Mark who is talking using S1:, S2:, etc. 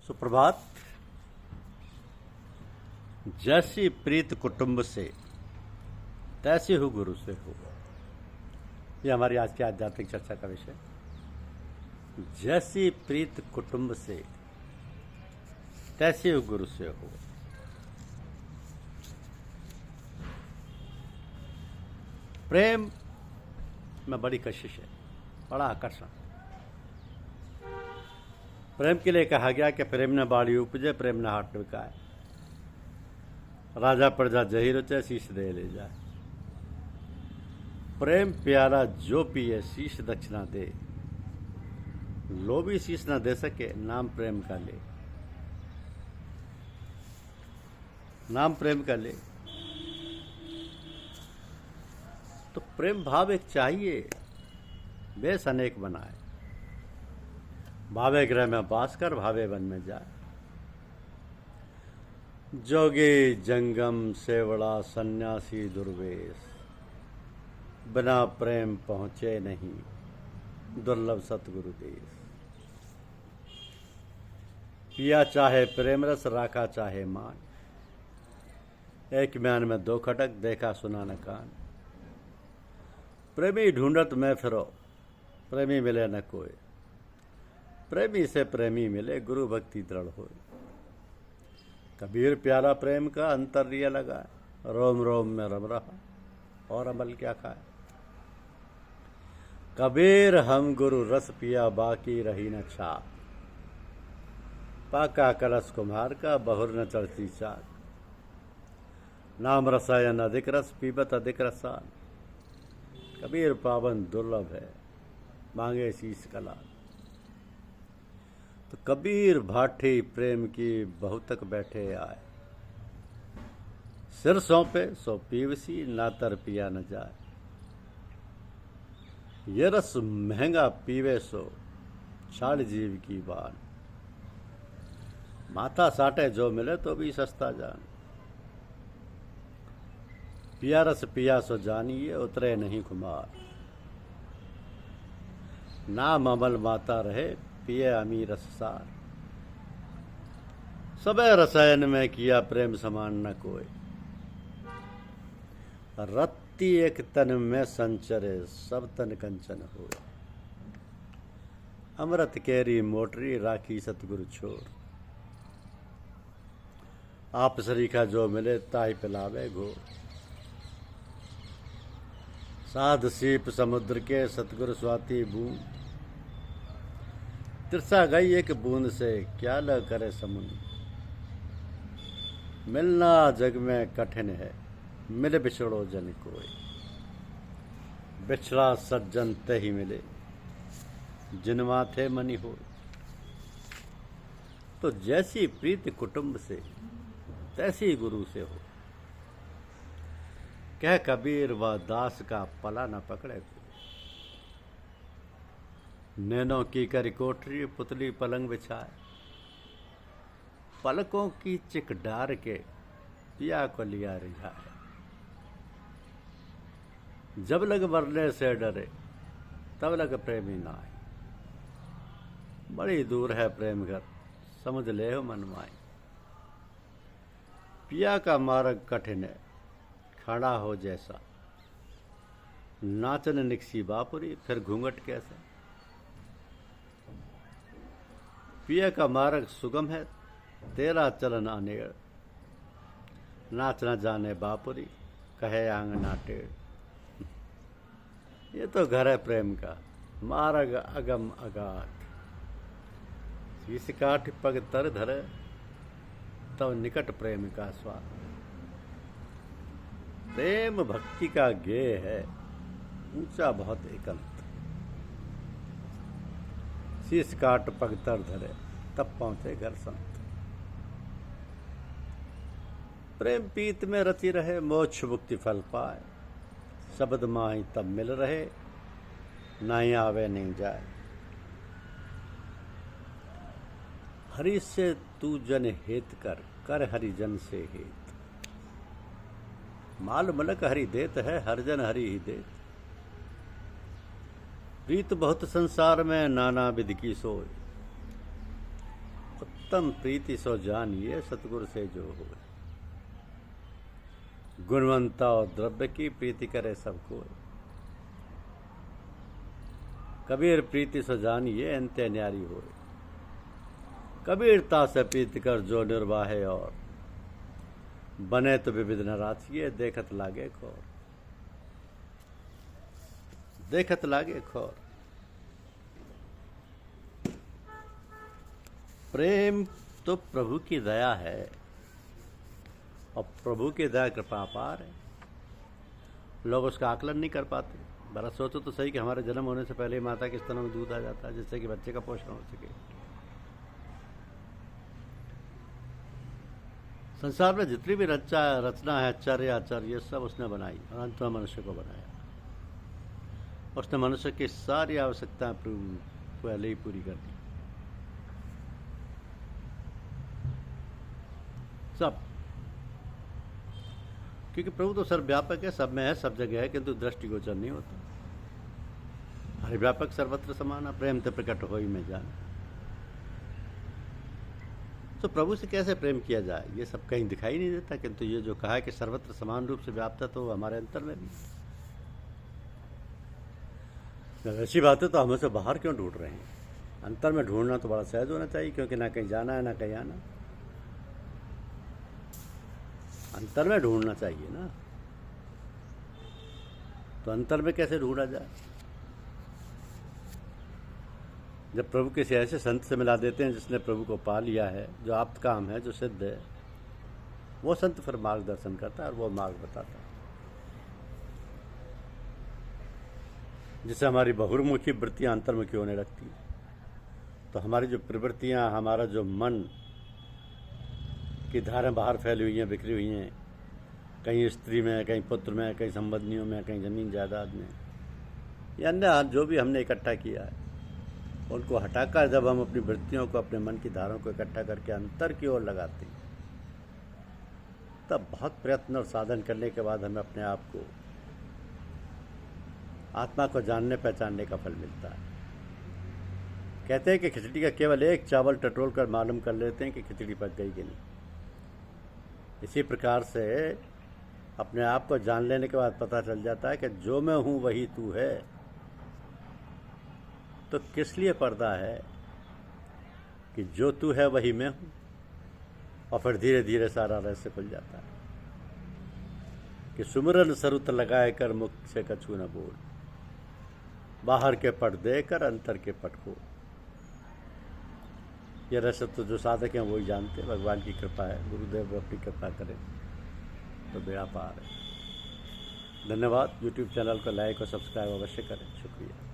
S1: सुप्रभात। जैसी प्रीत कुटुंब से तैसी हो गुरु से हो, ये हमारी आज की आध्यात्मिक चर्चा का विषय। जैसी प्रीत कुटुंब से तैसी हो गुरु से हो। प्रेम में बड़ी कशिश है, बड़ा आकर्षण। प्रेम के लिए कहा गया कि प्रेम न बाड़ी उपजे, प्रेम न हाट बिकाए। राजा प्रजा जही रचे, शीश दे ले जाए। प्रेम प्यारा जो पिए, शीश दक्षिणा दे। लोभी शीश न दे सके, नाम प्रेम का ले। नाम प्रेम का ले। तो प्रेम भाव एक चाहिए, बेस अनेक बनाए। भावे ग्रह में वास कर, भावे वन में जाए। जोगी जंगम सेवड़ा सन्यासी दुर्वेश, बिना प्रेम पहुंचे नहीं, दुर्लभ सतगुरु देश। पिया चाहे प्रेम रस, राखा चाहे मान। एक म्यान में दो खटक, देखा सुना न कान। प्रेमी ढूंढत में फिरो, प्रेमी मिले न कोई। प्रेमी से प्रेमी मिले, गुरु भक्ति दृढ़ हो। कबीर प्यारा प्रेम का अंतर्य लगा, रोम रोम में रम रहा और अमल क्या खाए। कबीर हम गुरु रस पिया, बाकी रही न छाप। पाका कलश कुम्हार का, बहुर न चढ़ती चाक। नाम रसायन अधिक रस, पीबत अधिक रसान। कबीर पावन दुर्लभ है, मांगे शीश कला। तो कबीर भाठी प्रेम की, बहुतक बैठे आए। सिर सौंपे सो पीवसी, नातर पिया न जाए। ये रस महंगा पीवे सो, छाड़ जीव की बान। माथा साटे जो मिले, तो भी सस्ता जान। पिया रस पिया सो जानिए, उतरे नहीं खुमार। नाम अमल माता रहे, पिए अमीर रससार। सबे रसायन में किया, प्रेम समान न कोई। रत्ती एक तन में संचरे, सब तन कंचन हो। अमृत केरी मोटरी, राखी सतगुरु छोर। आप सरीखा जो मिले, ताई पिलावे घोर। साध सीप समुद्र के, सतगुरु स्वाति बूंद। तिरसा गई एक बूंद से, क्या ल करे समुद्र। मिलना जग में कठिन है, मिले बिछड़ो जन कोई। बिछड़ा सज्जन ते ही मिले, जिन माथे मनी हो। तो जैसी प्रीत कुटुंब से तैसी गुरु से हो। कह कबीर व दास का, पला न पकड़े। नैनों की करी कोठरी, पुतली पलंग बिछाए। पलकों की चिक डार के, पिया को लिया रिझाए। जब लग मरने से डरे, तब लग प्रेमी नाई। बड़ी दूर है प्रेम घर, समझ ले हो मन माई। पिया का मार्ग कठिन है, खड़ा हो जैसा। नाचन निकसी बापुरी, फिर घूंघट कैसा। पिया का मार्ग सुगम है, तेरा चलन अनेड़। नाच न जाने बापुरी, कहे आंगना टेढ़। ये तो घर है प्रेम का, मार्ग अगम अगाध। शीश काठ पग तर धरे, तब निकट प्रेम का स्वाद। प्रेम भक्ति का गेय है, ऊंचा बहुत एकांत। शीश काट पग तर धरे, तब पहुंचे घर संत। प्रेम पीत में रति रहे, मोक्ष मुक्ति फल पाए। शब्द माही तब मिल रहे, नहीं आवे नहीं जाए। हरि से तू जन हेत कर, कर हरिजन से हेत। माल मलक हरि देत है, हर जन हरि ही देत। प्रीत बहुत संसार में, नाना विधि की सोय। उत्तम प्रीति सो जानिए सतगुरु से जो हो। गुणवंता और द्रव्य की प्रीति करे सबको। कबीर प्रीति सो जानिए अंत्य न्यारी हो। कबीरता से प्रीति कर जो निर्वाहे और बने तो विविध न राचिए देखत लागे खौर। देखत लागे खौर। प्रेम तो प्रभु की दया है और प्रभु की दया कृपा अपार है। लोग उसका आकलन नहीं कर पाते। बड़ा सोचो तो सही कि हमारे जन्म होने से पहले माता के स्तनों में दूध आ जाता है जिससे कि बच्चे का पोषण हो सके। संसार में जितनी भी रचना है आचार्य ये सब उसने बनाई और अंत में मनुष्य को बनाया। उसने मनुष्य की सारी आवश्यकताएं पहले ही पूरी कर दी सब। क्योंकि प्रभु तो सर्वव्यापक है, सब में है, सब जगह है, किंतु दृष्टिगोचर नहीं होता। हरिव्यापक सर्वत्र समाना प्रेम ते प्रकट हो ही में जाना। तो प्रभु से कैसे प्रेम किया जाए ये सब कहीं दिखाई नहीं देता, किंतु ये जो कहा है कि सर्वत्र समान रूप से व्याप्त है तो हमारे अंतर में भी। ऐसी बात है तो हम उसे बाहर क्यों ढूंढ रहे हैं? अंतर में ढूंढना तो बड़ा सहज होना चाहिए, क्योंकि ना कहीं जाना है ना कहीं आना। अंतर में ढूंढना चाहिए ना। तो अंतर में कैसे ढूंढा जाए? जब प्रभु किसी ऐसे संत से मिला देते हैं जिसने प्रभु को पा लिया है, जो आप्त काम है, जो सिद्ध है, वो संत फिर मार्गदर्शन करता है और वो मार्ग बताता है, जिससे हमारी बहुर्मुखी वृत्तियां अंतर्मुखी होने लगती हैं। तो हमारी जो प्रवृत्तियां, हमारा जो मन की धारें बाहर फैली हुई हैं, बिखरी हुई हैं, कहीं स्त्री में, कहीं पुत्र में, कहीं संबंधियों में, कहीं जमीन जायदाद में, या अन्य जो भी हमने इकट्ठा किया है, उनको हटाकर जब हम अपनी वृत्तियों को, अपने मन की धारों को इकट्ठा करके अंतर की ओर लगाते हैं, तब बहुत प्रयत्न और साधन करने के बाद हमें अपने आप को, आत्मा को जानने पहचानने का फल मिलता है। कहते हैं कि खिचड़ी का केवल एक चावल टटोल कर मालूम कर लेते हैं कि खिचड़ी पक गई कि नहीं। इसी प्रकार से अपने आप को जान लेने के बाद पता चल जाता है कि जो मैं हूँ वही तू है। तो किस लिए पर्दा है कि जो तू है वही मैं हूँ, और फिर धीरे धीरे सारा रहस्य खुल जाता है कि सुमिरन सरुत लगाए कर मुख से कछु न बोल, बाहर के पट दे कर अंतर के पट को। यह रहस्य तो जो साधक हैं वही जानते हैं। भगवान की कृपा है, गुरुदेव अपनी कृपा करें तो बेड़ा पार है। धन्यवाद। यूट्यूब चैनल को लाइक और सब्सक्राइब अवश्य करें। शुक्रिया।